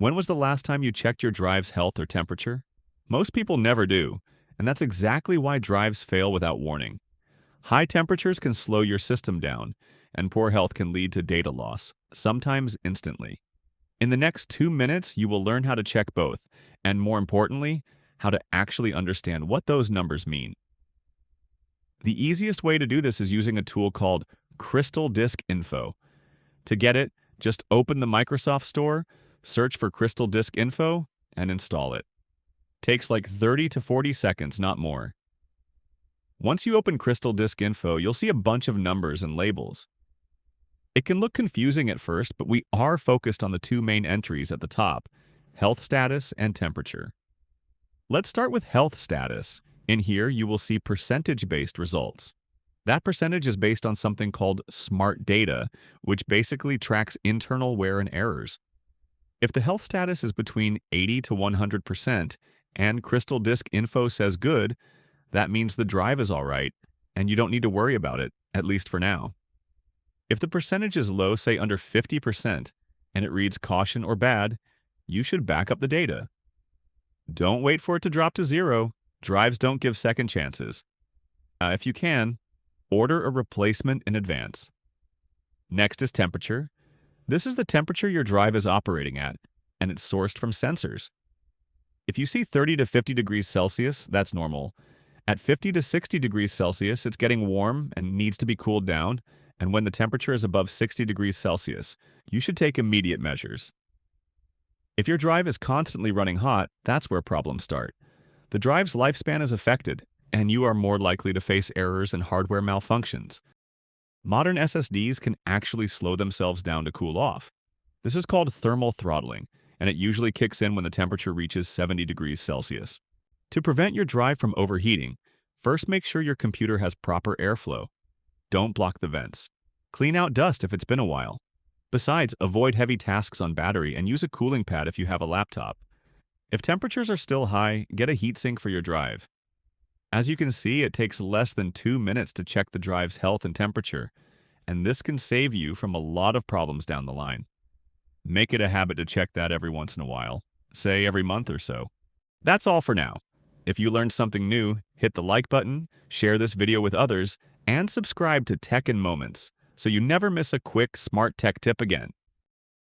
When was the last time you checked your drive's health or temperature? Most people never do, and that's exactly why drives fail without warning. High temperatures can slow your system down, and poor health can lead to data loss, sometimes instantly. In the next 2 minutes, you will learn how to check both, and more importantly, how to actually understand what those numbers mean. The easiest way to do this is using a tool called CrystalDiskInfo. To get it, just open the Microsoft Store, search for CrystalDiskInfo, and install it. Takes like 30 to 40 seconds, not more. Once you open CrystalDiskInfo, you'll see a bunch of numbers and labels. It can look confusing at first, but we are focused on the two main entries at the top, health status and temperature. Let's start with health status. In here, you will see percentage-based results. That percentage is based on something called smart data, which basically tracks internal wear and errors. If the health status is between 80 to 100% and CrystalDiskInfo says good, that means the drive is all right, and you don't need to worry about it, at least for now. If the percentage is low, say under 50%, and it reads caution or bad, you should back up the data. Don't wait for it to drop to zero. Drives don't give second chances. If you can, order a replacement in advance. Next is temperature. This is the temperature your drive is operating at, and it's sourced from sensors. If you see 30 to 50 degrees Celsius, that's normal. At 50 to 60 degrees Celsius, it's getting warm and needs to be cooled down, and when the temperature is above 60 degrees Celsius, you should take immediate measures. If your drive is constantly running hot, that's where problems start. The drive's lifespan is affected, and you are more likely to face errors and hardware malfunctions. Modern SSDs can actually slow themselves down to cool off. This is called thermal throttling, and it usually kicks in when the temperature reaches 70 degrees Celsius. To prevent your drive from overheating, first make sure your computer has proper airflow. Don't block the vents. Clean out dust if it's been a while. Besides, avoid heavy tasks on battery and use a cooling pad if you have a laptop. If temperatures are still high, get a heatsink for your drive. As you can see, it takes less than 2 minutes to check the drive's health and temperature, and this can save you from a lot of problems down the line. Make it a habit to check that every once in a while, say every month or so. That's all for now. If you learned something new, hit the like button, share this video with others, and subscribe to Tech in Moments so you never miss a quick, smart tech tip again.